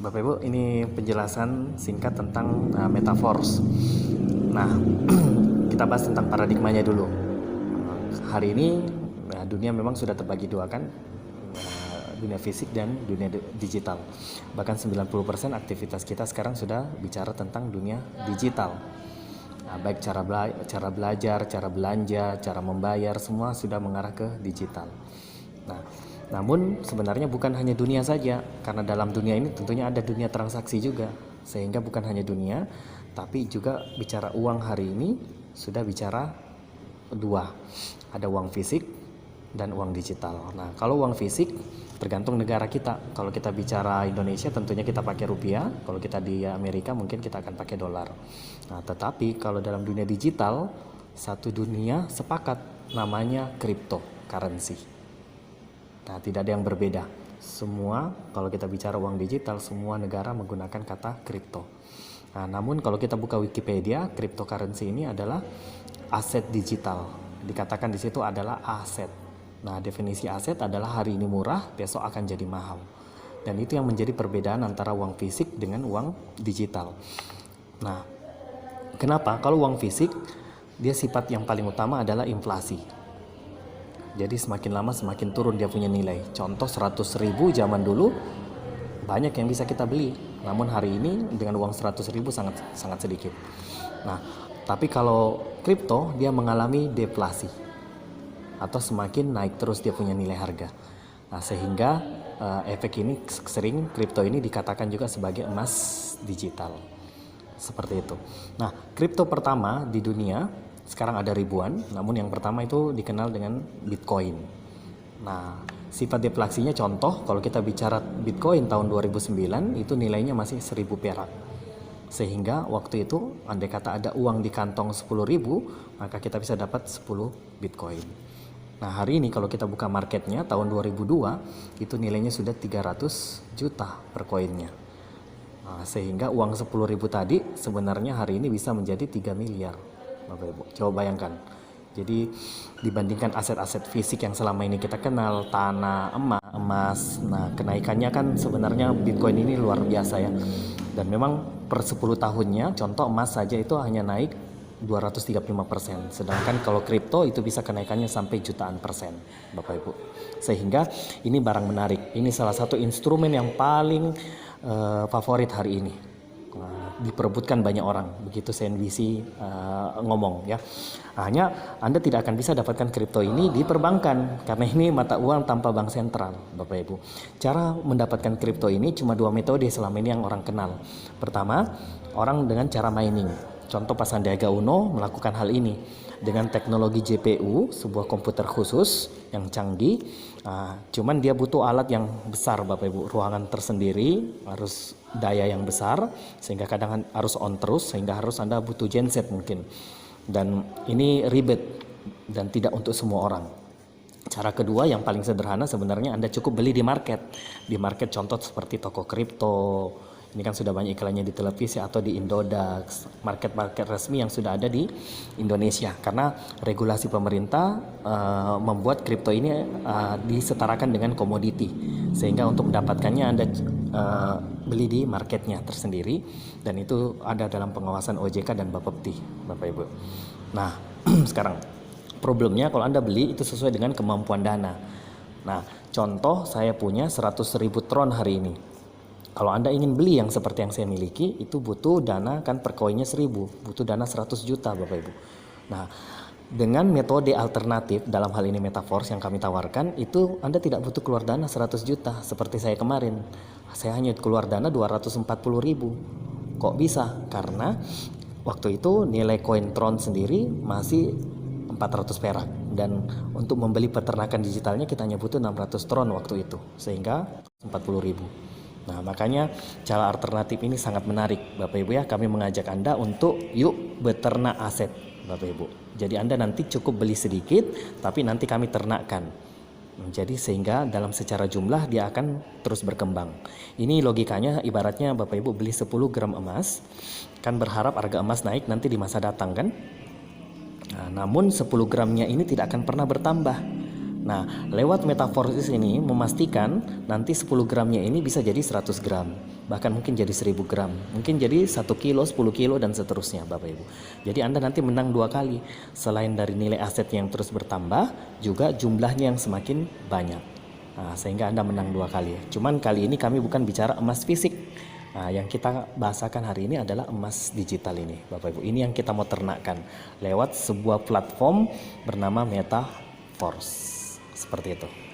Bapak Ibu, ini penjelasan singkat tentang metaverse. Nah, kita bahas tentang paradigmanya dulu. Hari ini dunia memang sudah terbagi dua kan, dunia fisik dan dunia digital. Bahkan 90% aktivitas kita sekarang sudah bicara tentang dunia digital. Baik cara belajar, cara belanja, cara membayar, semua sudah mengarah ke digital. Nah, namun sebenarnya bukan hanya dunia saja, karena dalam dunia ini tentunya ada dunia transaksi juga. Sehingga bukan hanya dunia, tapi juga bicara uang hari ini sudah bicara dua. Ada uang fisik dan uang digital. Nah, kalau uang fisik tergantung negara kita. Kalau kita bicara Indonesia tentunya kita pakai rupiah, kalau kita di Amerika mungkin kita akan pakai dolar. Nah, tetapi kalau dalam dunia digital, satu dunia sepakat namanya cryptocurrency. Nah, tidak ada yang berbeda. Semua, kalau kita bicara uang digital, semua negara menggunakan kata kripto. Nah, namun kalau kita buka Wikipedia, cryptocurrency ini adalah aset digital. Dikatakan di situ adalah aset. Nah, definisi aset adalah hari ini murah, besok akan jadi mahal. Dan itu yang menjadi perbedaan antara uang fisik dengan uang digital. Nah, kenapa? Kalau uang fisik, dia sifat yang paling utama adalah inflasi. Jadi semakin lama semakin turun dia punya nilai. Contoh 100.000 zaman dulu banyak yang bisa kita beli. Namun hari ini dengan uang 100.000 sangat sedikit. Nah, tapi kalau kripto dia mengalami deflasi atau semakin naik terus dia punya nilai harga. Nah, sehingga efek ini sering kripto ini dikatakan juga sebagai emas digital. Seperti itu. Nah, kripto pertama di dunia sekarang ada ribuan, namun yang pertama itu dikenal dengan Bitcoin. Nah, sifat deflasinya contoh, kalau kita bicara Bitcoin tahun 2009 itu nilainya masih 1.000 perak. Sehingga waktu itu andai kata ada uang di kantong 10.000, maka kita bisa dapat 10 Bitcoin. Nah, hari ini kalau kita buka marketnya tahun 2002 itu nilainya sudah 300 juta per koinnya. Nah, sehingga uang 10.000 tadi sebenarnya hari ini bisa menjadi 3 miliar. Bapak Ibu, coba bayangkan. Jadi dibandingkan aset-aset fisik yang selama ini kita kenal, tanah, emas, nah kenaikannya kan sebenarnya Bitcoin ini luar biasa ya. Dan memang per 10 tahunnya, contoh emas saja itu hanya naik 235%. Sedangkan kalau kripto itu bisa kenaikannya sampai jutaan persen, Bapak Ibu. Sehingga ini barang menarik. Ini salah satu instrumen yang paling favorit hari ini. Diperebutkan banyak orang, begitu CNBC ngomong ya. Hanya Anda tidak akan bisa dapatkan kripto ini di perbankan karena ini mata uang tanpa bank sentral, Bapak Ibu. Cara mendapatkan kripto ini cuma dua metode selama ini yang orang kenal. Pertama, orang dengan cara mining. Contoh Pak Sandiaga Uno melakukan hal ini dengan teknologi GPU, sebuah komputer khusus yang canggih. Cuman dia butuh alat yang besar, Bapak Ibu, ruangan tersendiri, harus daya yang besar, sehingga kadang harus on terus, sehingga harus Anda butuh genset mungkin. Dan ini ribet dan tidak untuk semua orang. Cara kedua yang paling sederhana sebenarnya Anda cukup beli di market. Di market contoh seperti toko kripto. Ini kan sudah banyak iklannya di televisi atau di Indodax, market-market resmi yang sudah ada di Indonesia. Karena regulasi pemerintah membuat kripto ini disetarakan dengan komoditi. Sehingga untuk mendapatkannya Anda beli di marketnya tersendiri. Dan itu ada dalam pengawasan OJK dan Bapepti, Bapak Ibu. Nah, sekarang problemnya kalau Anda beli itu sesuai dengan kemampuan dana. Nah, contoh saya punya 100.000 tron hari ini. Kalau Anda ingin beli yang seperti yang saya miliki, itu butuh dana kan per koinnya 1.000, butuh dana 100 juta Bapak Ibu. Nah, dengan metode alternatif dalam hal ini metaverse yang kami tawarkan, itu Anda tidak butuh keluar dana 100 juta seperti saya kemarin. Saya hanya keluar dana 240.000. Kok bisa? Karena waktu itu nilai koin Tron sendiri masih 400 perak. Dan untuk membeli peternakan digitalnya kita hanya butuh 600 Tron waktu itu. Sehingga 40.000. Nah, makanya cara alternatif ini sangat menarik Bapak Ibu ya. Kami mengajak Anda untuk yuk beternak aset Bapak Ibu. Jadi Anda nanti cukup beli sedikit, tapi nanti kami ternakkan. Jadi sehingga dalam secara jumlah dia akan terus berkembang. Ini logikanya ibaratnya Bapak Ibu beli 10 gram emas, kan berharap harga emas naik nanti di masa datang kan. Nah, namun 10 gramnya ini tidak akan pernah bertambah. Nah, lewat Metaforce ini memastikan nanti 10 gramnya ini bisa jadi 100 gram, bahkan mungkin jadi 1000 gram, mungkin jadi 1 kilo, 10 kilo, dan seterusnya Bapak Ibu. Jadi Anda nanti menang 2 kali, selain dari nilai aset yang terus bertambah, juga jumlahnya yang semakin banyak. Nah, sehingga Anda menang 2 kali. Cuman kali ini kami bukan bicara emas fisik. Nah, yang kita bahasakan hari ini adalah emas digital ini Bapak Ibu. Ini yang kita mau ternakkan lewat sebuah platform bernama Metaforce. Seperti itu.